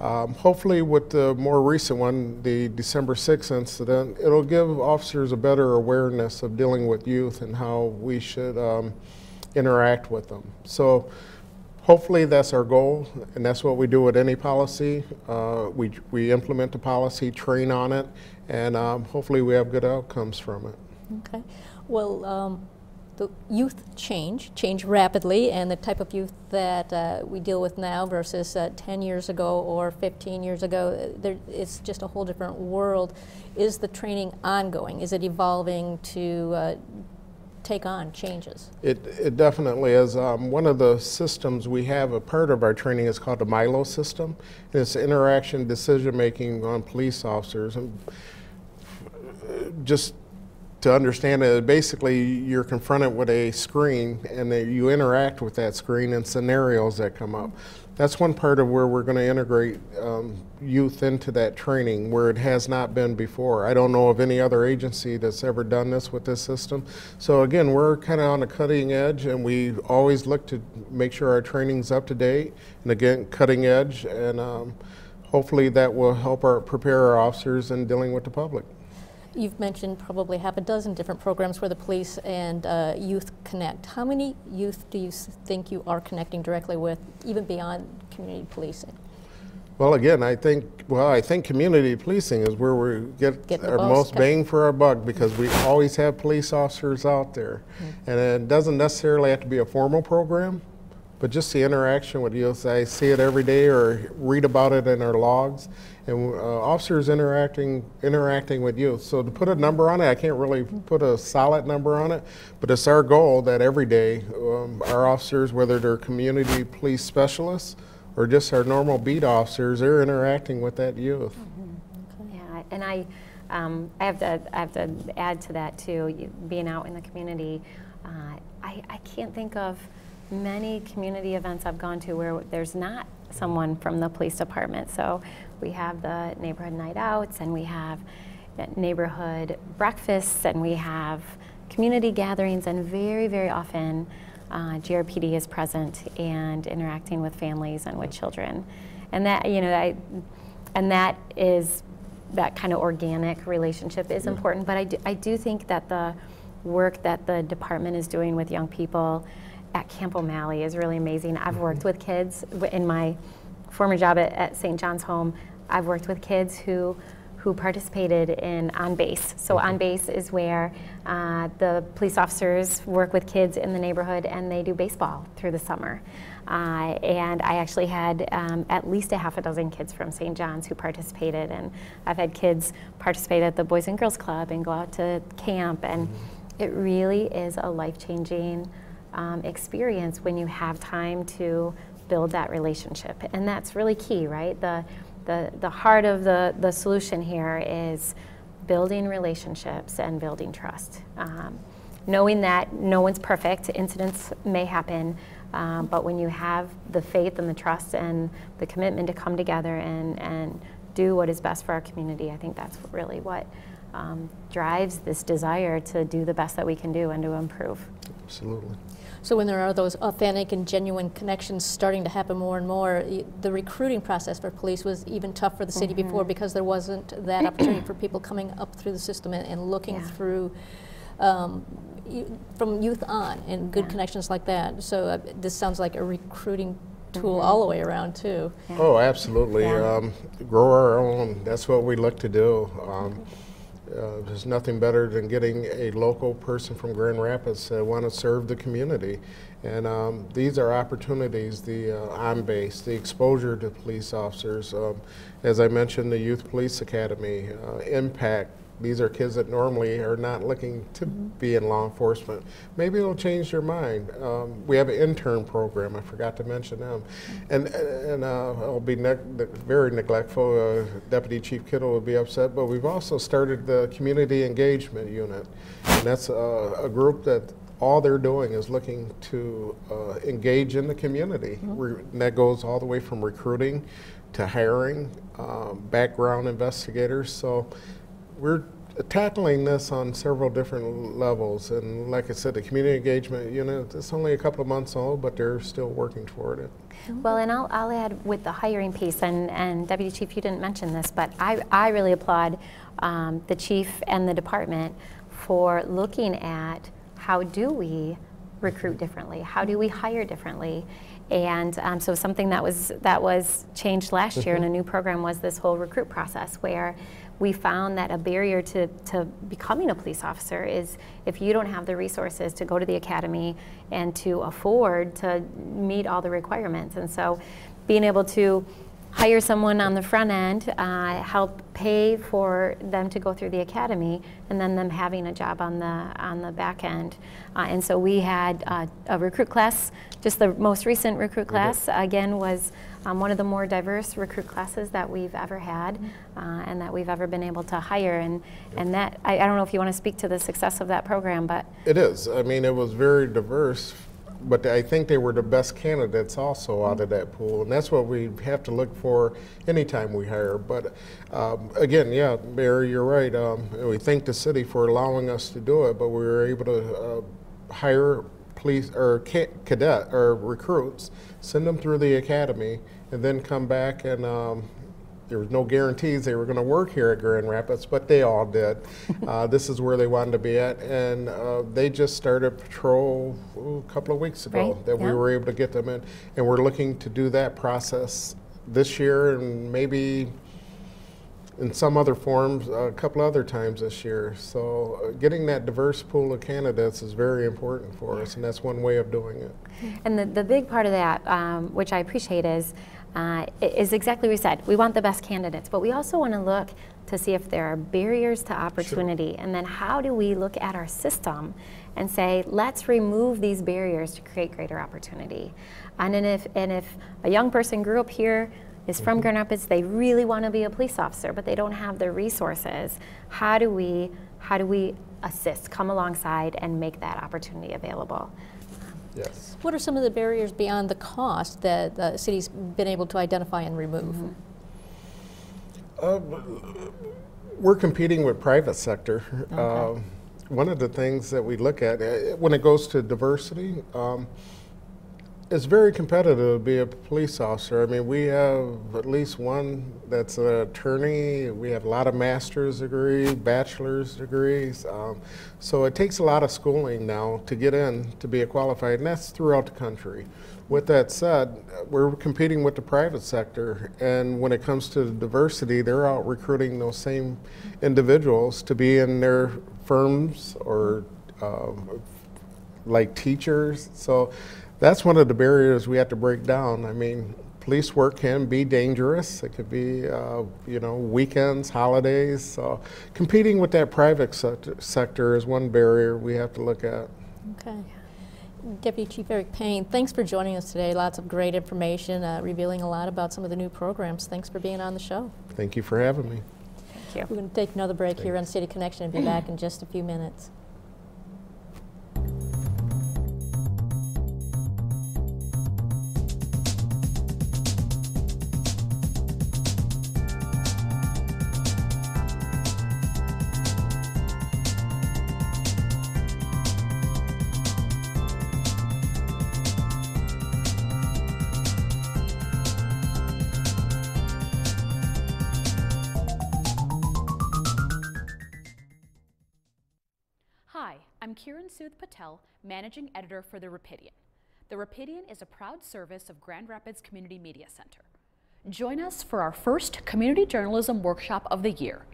Hopefully with the more recent one, the December 6th incident, it'll give officers a better awareness of dealing with youth and how we should interact with them. So hopefully that's our goal, and that's what we do with any policy. We implement the policy, train on it, and hopefully we have good outcomes from it.
Okay. Well, the youth change rapidly, and the type of youth that we deal with now versus 10 years ago or 15 years ago, it's just a whole different world. Is the training ongoing? Is it evolving to take on changes?
It definitely is. One of the systems we have, a part of our training is called the MILO system. It's interaction decision making on police officers. And just to understand it, basically you're confronted with a screen and you interact with that screen and scenarios that come up. That's one part of where we're going to integrate youth into that training where it has not been before. I don't know of any other agency that's ever done this with this system. So again, we're kind of on the cutting edge, and we always look to make sure our training's up to date and again cutting edge, and hopefully that will help prepare our officers in dealing with the public.
You've mentioned probably half a dozen different programs where the police and youth connect. How many youth do you think you are connecting directly with, even beyond community policing?
Well, again, I think community policing is where we get our most bang for our buck, because we always have police officers out there. Mm-hmm. And it doesn't necessarily have to be a formal program, but just the interaction with youth. I see it every day or read about it in our logs. And officers interacting with youth. So to put a number on it, I can't really put a solid number on it, but it's our goal that every day our officers, whether they're community police specialists or just our normal beat officers, they're interacting with that youth.
Mm-hmm. Yeah, and I have to add to that too. Being out in the community, I can't think of many community events I've gone to where there's not someone from the police department. So we have the neighborhood night outs, and we have neighborhood breakfasts, and we have community gatherings, and very, very often GRPD is present and interacting with families and with children. And that, that is, that kind of organic relationship is important, but I do think that the work that the department is doing with young people at Camp O'Malley is really amazing. I've worked with kids in my former job at St. John's Home. I've worked with kids who participated in On Base. So On Base is where the police officers work with kids in the neighborhood, and they do baseball through the summer. And I actually had at least a half a dozen kids from St. John's who participated, and I've had kids participate at the Boys and Girls Club and go out to camp, and it really is a life-changing experience when you have time to build that relationship. And that's really key, right? The heart of the solution here is building relationships and building trust. Knowing that no one's perfect, incidents may happen, But when you have the faith and the trust and the commitment to come together and do what is best for our community, I think that's really what drives this desire to do the best that we can do and to improve.
Absolutely.
So when there are those authentic and genuine connections starting to happen more and more, the recruiting process for police was even tough for the city before, because there wasn't that opportunity for people coming up through the system and looking through from youth on, and good connections like that. So this sounds like a recruiting tool all the way around too.
Oh, absolutely. Grow our own. That's what we look to do. There's nothing better than getting a local person from Grand Rapids that want to serve the community. And these are opportunities, the on-base, the exposure to police officers. As I mentioned, the Youth Police Academy, Impact. These are kids that normally are not looking to be in law enforcement. Maybe it'll change their mind. We have an intern program. I forgot to mention them. And I'll be very neglectful. Deputy Chief Kittle would be upset, but we've also started the Community Engagement Unit. And that's a group that all they're doing is looking to engage in the community. And that goes all the way from recruiting to hiring, background investigators. So we're tackling this on several different levels, and like I said, the community engagement unit, it's only a couple of months old, but they're still working toward it.
Well, and I'll add with the hiring piece, and Deputy Chief, you didn't mention this, but I really applaud the Chief and the department for looking at how do we recruit differently, how do we hire differently. And so something that was changed last year in a new program was this whole recruit process, where we found that a barrier to becoming a police officer is if you don't have the resources to go to the academy and to afford to meet all the requirements. And so being able to hire someone on the front end, help pay for them to go through the academy, and then them having a job on the back end. And so we had a recruit class, just the most recent recruit class, again, was one of the more diverse recruit classes that we've ever had, and that we've ever been able to hire. And that, I don't know if you want to speak to the success of that program, but.
It is. I mean, it was very diverse, but I think they were the best candidates also out of that pool, and that's what we have to look for anytime we hire. But again, yeah, Barry, you're right. We thank the city for allowing us to do it, but we were able to hire police or cadet or recruits, send them through the academy, and then come back, and there was no guarantees they were going to work here at Grand Rapids, but they all did. This is where they wanted to be at, and they just started patrol a couple of weeks ago, that we were able to get them in, and we're looking to do that process this year, and maybe in some other forms a couple other times this year. So getting that diverse pool of candidates is very important for us, and that's one way of doing it.
And the big part of that, which I appreciate, is exactly what we said. We want the best candidates, but we also want to look to see if there are barriers to opportunity. And then how do we look at our system and say, let's remove these barriers to create greater opportunity. And if a young person grew up here, is from Grand Rapids, they really want to be a police officer, but they don't have the resources, how do we assist, come alongside, and make that opportunity available?
Yes.
What are some of the barriers beyond the cost that the city's been able to identify and remove?
We're competing with private sector.
Okay.
One of the things that we look at when it goes to diversity, it's very competitive to be a police officer. I mean, we have at least one that's an attorney. We have a lot of master's degrees, bachelor's degrees. So it takes a lot of schooling now to get in to be a qualified, and that's throughout the country. With that said, we're competing with the private sector, and when it comes to diversity, they're out recruiting those same individuals to be in their firms or like teachers. So that's one of the barriers we have to break down. I mean, police work can be dangerous. It could be, you know, weekends, holidays. So competing with that private sector is one barrier we have to look at.
Okay. Deputy Chief Eric Payne, thanks for joining us today. Lots of great information, revealing a lot about some of the new programs. Thanks for being on the show.
Thank you for having me.
Thank you.
We're going to take another break here on City Connection and be back in just a few minutes.
I'm Kiran Sudh Patel, Managing Editor for The Rapidian. The Rapidian is a proud service of Grand Rapids Community Media Center. Join us for our first Community Journalism Workshop of the year.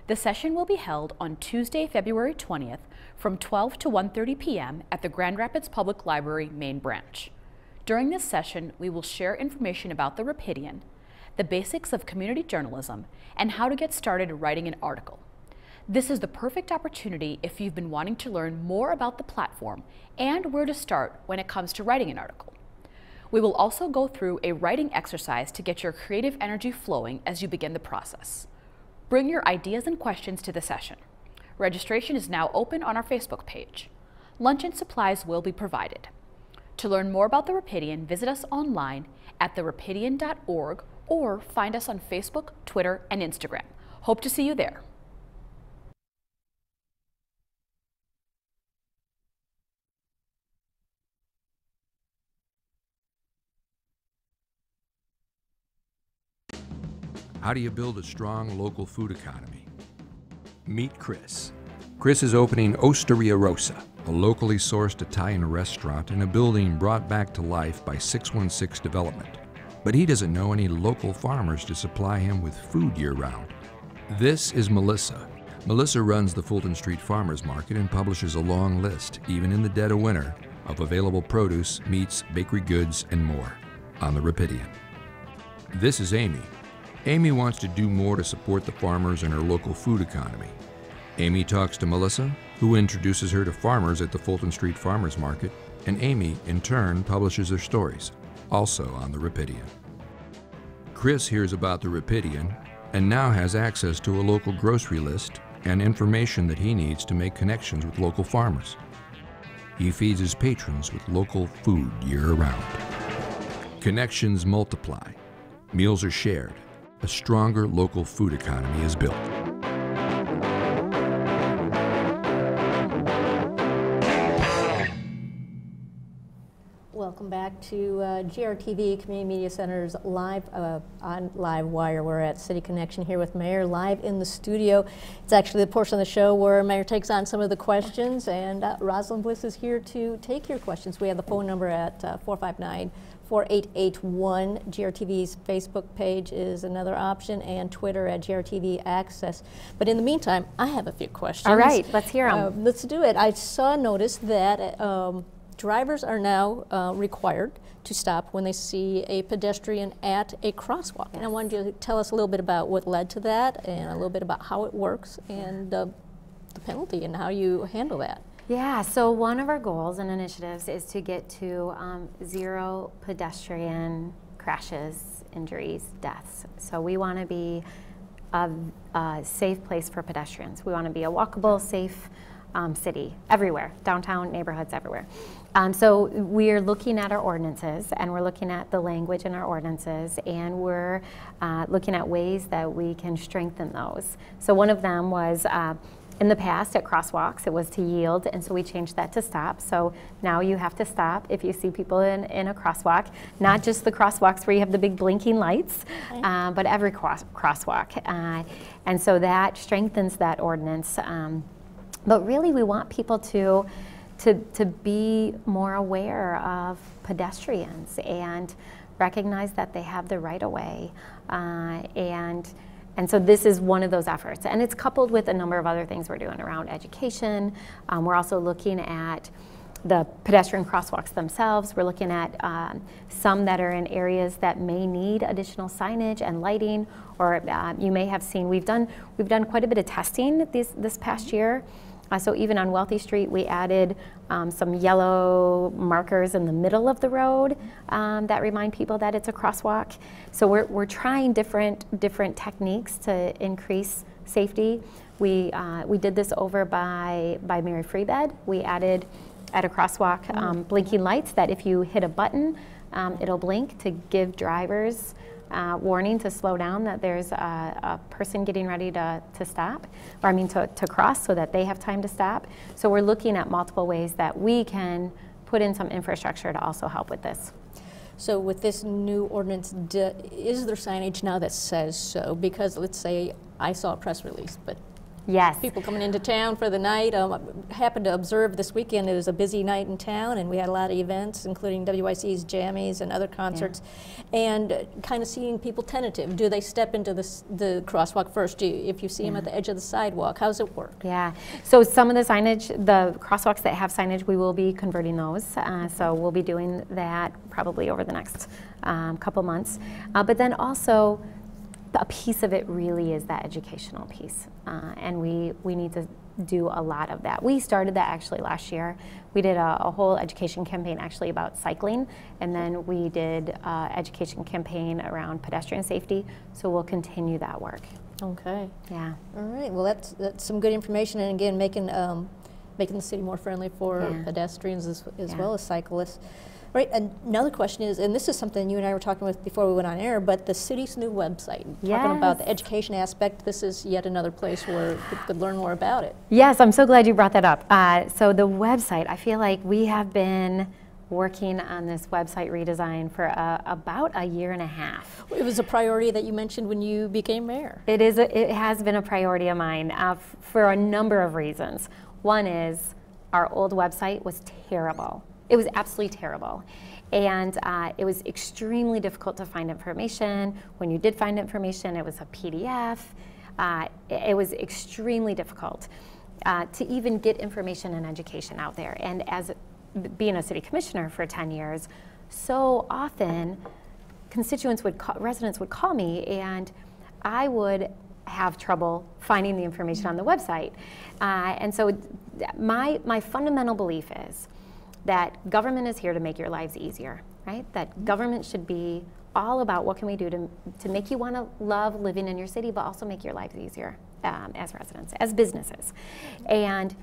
The session will be held on Tuesday, February 20th from 12 to 1:30 p.m. at the Grand Rapids Public Library main branch. During this session, we will share information about The Rapidian, the basics of community journalism, and how to get started writing an article. This is the perfect opportunity if you've been wanting to learn more about the platform and where to start when it comes to writing an article. We will also go through a writing exercise to get your creative energy flowing as you begin the process. Bring your ideas and questions to the session. Registration is now open on our Facebook page. Lunch and supplies will be provided. To learn more about The Rapidian, visit us online at therapidian.org or find us on Facebook, Twitter, and Instagram. Hope to see you there.
How do you build a strong local food economy? Meet Chris. Chris is opening Osteria Rosa, a locally sourced Italian restaurant in a building brought back to life by 616 Development. But he doesn't know any local farmers to supply him with food year-round. This is Melissa. Melissa runs the Fulton Street Farmers Market and publishes a long list, even in the dead of winter, of available produce, meats, bakery goods, and more on The Rapidian. This is Amy. Amy wants to do more to support the farmers in her local food economy. Amy talks to Melissa, who introduces her to farmers at the Fulton Street Farmers Market, and Amy, in turn, publishes their stories, also on The Rapidian. Chris hears about The Rapidian and now has access to a local grocery list and information that he needs to make connections with local farmers. He feeds his patrons with local food year-round. Connections multiply. Meals are shared. A stronger local food economy is built.
Welcome back to GRTV Community Media Center's live on Livewire. We're at City Connection here with Mayor live in the studio. It's actually the portion of the show where Mayor takes on some of the questions, and Rosalynn Bliss is here to take your questions. We have the phone number at 459-4881. GRTV's Facebook page is another option, and Twitter at GRTV Access. But in the meantime, I have a few questions.
All right, let's hear them.
Let's do it. I saw notice that drivers are now required to stop when they see a pedestrian at a crosswalk. Yes. And I wanted you to tell us a little bit about what led to that and a little bit about how it works and the penalty and how you handle that.
Yeah, so one of our goals and initiatives is to get to 0 pedestrian crashes, injuries, deaths. So we want to be a safe place for pedestrians. We want to be a walkable, safe city, everywhere, downtown, neighborhoods, everywhere. So we're looking at our ordinances, and we're looking at the language in our ordinances, and we're looking at ways that we can strengthen those. So one of them was in the past at crosswalks, it was to yield, and so we changed that to stop. So now you have to stop if you see people in a crosswalk, not just the crosswalks where you have the big blinking lights, but every crosswalk. And so that strengthens that ordinance. But really we want people to be more aware of pedestrians and recognize that they have the right of way. And so this is one of those efforts. And it's coupled with a number of other things we're doing around education. We're also looking at the pedestrian crosswalks themselves. We're looking at some that are in areas that may need additional signage and lighting, or you may have seen, we've done quite a bit of testing this past year. So even on Wealthy Street, we added some yellow markers in the middle of the road that remind people that it's a crosswalk. So we're trying different techniques to increase safety. We did this over by Mary Free Bed. We added at a crosswalk blinking lights that if you hit a button, it'll blink to give drivers warning to slow down, that there's a person getting ready to stop, or I mean to cross, so that they have time to stop. So we're looking at multiple ways that we can put in some infrastructure to also help with this.
So with this new ordinance, is there signage now that says so? Because let's say I saw a press release, but
Yes.
People coming into town for the night. I happened to observe this weekend it was a busy night in town, and we had a lot of events, including WIC's Jammies and other concerts, and kind of seeing people tentative. Do they step into the crosswalk first? If you see them at the edge of the sidewalk, how does it work?
Yeah, so some of the signage, the crosswalks that have signage, we will be converting those. So we'll be doing that probably over the next couple months. But then also, a piece of it really is that educational piece. And we need to do a lot of that. We started that actually last year. We did a whole education campaign actually about cycling, and then we did education campaign around pedestrian safety, so we'll continue that work.
Okay.
Yeah.
All right, well that's some good information, and again, making the city more friendly for pedestrians as well as cyclists. Right, another question is, and this is something you and I were talking with before we went on air, but the city's new website, talking about the education aspect, this is yet another place where people could learn more about it.
Yes, I'm so glad you brought that up. So the website, I feel like we have been working on this website redesign for about a year and a half.
It was a priority that you mentioned when you became mayor.
It has been a priority of mine for a number of reasons. One is our old website was terrible. It was absolutely terrible. And it was extremely difficult to find information. When you did find information, it was a PDF. It was extremely difficult to even get information and education out there. And as being a city commissioner for 10 years, so often residents would call me, and I would have trouble finding the information on the website. And so my fundamental belief is that government is here to make your lives easier, right? That government should be all about what can we do to make you want to love living in your city, but also make your lives easier as residents, as businesses. And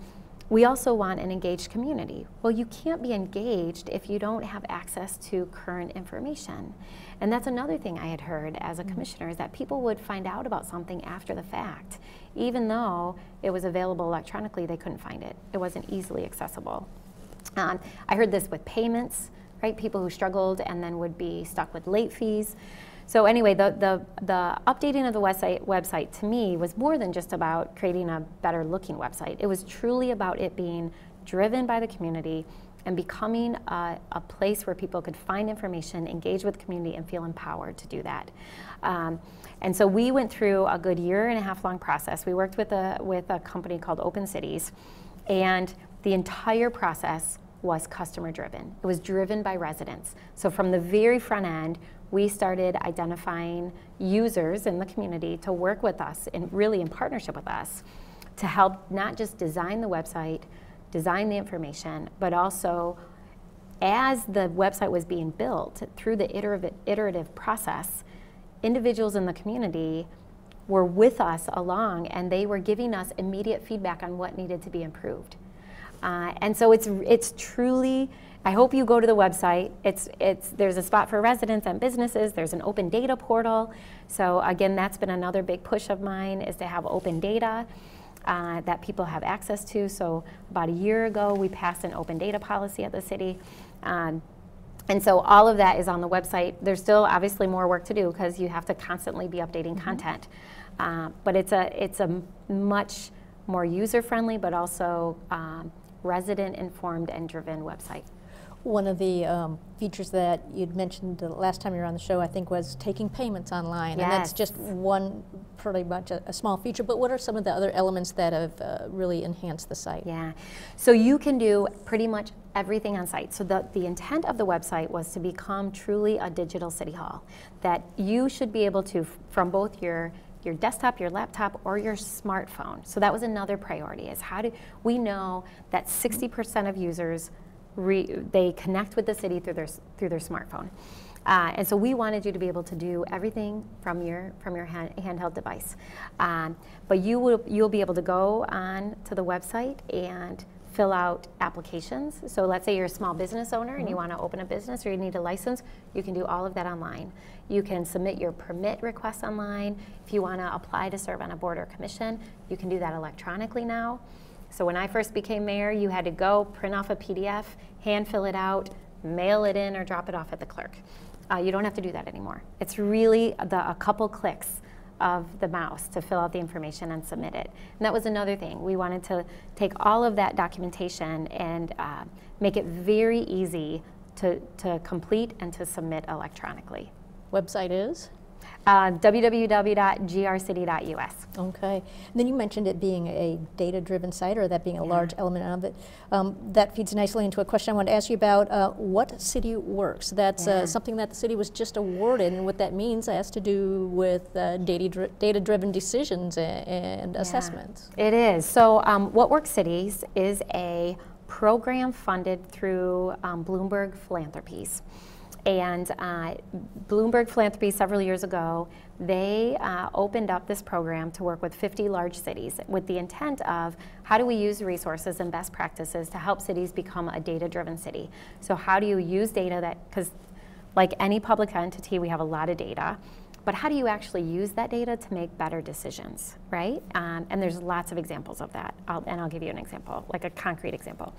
we also want an engaged community. Well, you can't be engaged if you don't have access to current information. And that's another thing I had heard as a commissioner, is that people would find out about something after the fact. Even though it was available electronically, they couldn't find it. It wasn't easily accessible. I heard this with payments, right? People who struggled and then would be stuck with late fees. So anyway, the updating of the website to me was more than just about creating a better looking website. It was truly about it being driven by the community and becoming a place where people could find information, engage with the community, and feel empowered to do that. And so we went through a good year-and-a-half long process. We worked with a company called Open Cities, and the entire process was customer driven. It was driven by residents. So from the very front end, we started identifying users in the community to work with us, and really in partnership with us, to help not just design the website, design the information, but also as the website was being built through the iterative process, individuals in the community were with us along, and they were giving us immediate feedback on what needed to be improved. And so it's truly, I hope you go to the website. There's a spot for residents and businesses. There's an open data portal. So again, that's been another big push of mine, is to have open data that people have access to. So about a year ago, we passed an open data policy at the city. And so all of that is on the website. There's still obviously more work to do, because you have to constantly be updating content. But it's a much more user-friendly, but also resident-informed and driven website.
One of the features that you'd mentioned the last time you were on the show, I think, was taking payments online.
Yes.
And that's just one, pretty much a small feature, but what are some of the other elements that have really enhanced the site?
Yeah, so you can do pretty much everything on site. So the intent of the website was to become truly a digital city hall, that you should be able to, from both your desktop, your laptop, or your smartphone. So that was another priority, is we know that 60% of users they connect with the city through their smartphone. And so we wanted you to be able to do everything from your handheld device. But you'll be able to go on to the website and fill out applications. So let's say you're a small business owner and you want to open a business, or you need a license, you can do all of that online. You can submit your permit request online. If you want to apply to serve on a board or commission, you can do that electronically now. So when I first became mayor, you had to go print off a PDF, hand fill it out, mail it in, or drop it off at the clerk. You don't have to do that anymore. It's really a couple clicks of the mouse to fill out the information and submit it. And that was another thing. We wanted to take all of that documentation and make it very easy to complete and to submit electronically.
Website is?
www.grcity.us.
Okay. And then you mentioned it being a data-driven site, or that being a large element of it. That feeds nicely into a question I wanted to ask you about what City Works. That's something that the city was just awarded, and what that means has to do with data-driven decisions and assessments.
It is. So What Works Cities is a program funded through Bloomberg Philanthropies. And Bloomberg Philanthropy, several years ago, they opened up this program to work with 50 large cities with the intent of how do we use resources and best practices to help cities become a data-driven city. So how do you use data because like any public entity, we have a lot of data, but how do you actually use that data to make better decisions, right? And there's lots of examples of that, and I'll give you an example, like a concrete example.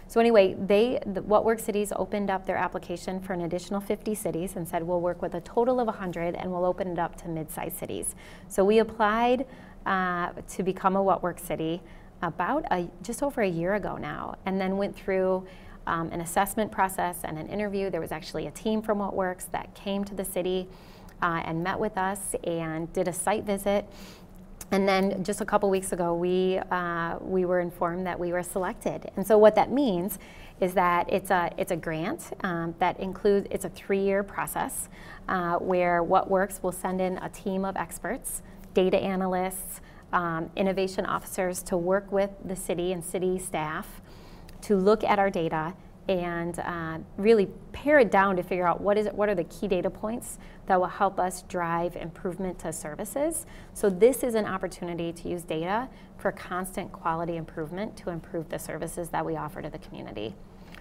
So anyway, What Works Cities opened up their application for an additional 50 cities and said we'll work with a total of 100 and we'll open it up to mid-sized cities. So we applied to become a What Works City about just over a year ago now, and then went through an assessment process and an interview. There was actually a team from What Works that came to the city and met with us and did a site visit. And then just a couple weeks ago, we were informed that we were selected. And so what that means is that it's a grant that includes, it's a 3-year process where What Works will send in a team of experts, data analysts, innovation officers to work with the city and city staff to look at our data and really pare it down to figure out what are the key data points that will help us drive improvement to services. So this is an opportunity to use data for constant quality improvement to improve the services that we offer to the community.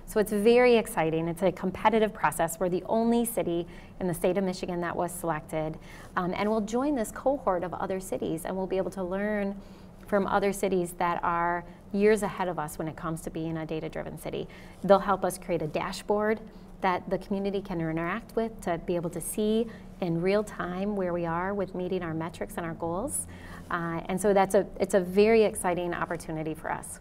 So it's very exciting. It's a competitive process. We're the only city in the state of Michigan that was selected, and we'll join this cohort of other cities, and we'll be able to learn from other cities that are years ahead of us when it comes to being a data-driven city. They'll help us create a dashboard that the community can interact with to be able to see in real time where we are with meeting our metrics and our goals. And so it's a very exciting opportunity for us.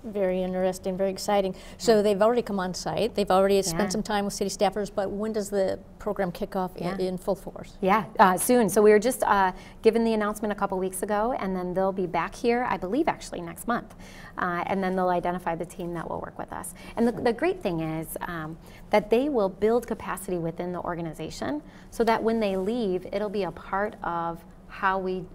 Very interesting, very exciting. So they've already come on site, they've already spent some time with city staffers, but when does the program kick off in full force?
Soon. So we were just given the announcement a couple weeks ago, and then they'll be back here, I believe actually next month. And then they'll identify the team that will work with us. And the great thing is that they will build capacity within the organization so that when they leave, it'll be a part of how we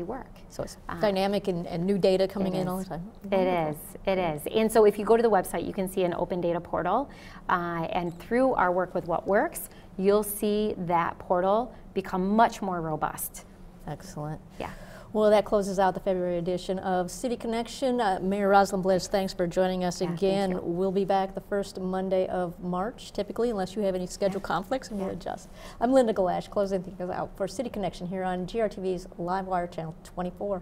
work.
So it's dynamic and new data coming in all the time.
It is. And so if you go to the website, you can see an open data portal, and through our work with What Works, you'll see that portal become much more robust.
Excellent.
Yeah.
Well, that closes out the February edition of City Connection. Mayor Rosalynn Bliss, thanks for joining us again. We'll be back the first Monday of March, typically, unless you have any schedule conflicts, and we'll adjust. I'm Linda Gellasch, closing things out for City Connection here on GRTV's Livewire Channel 24.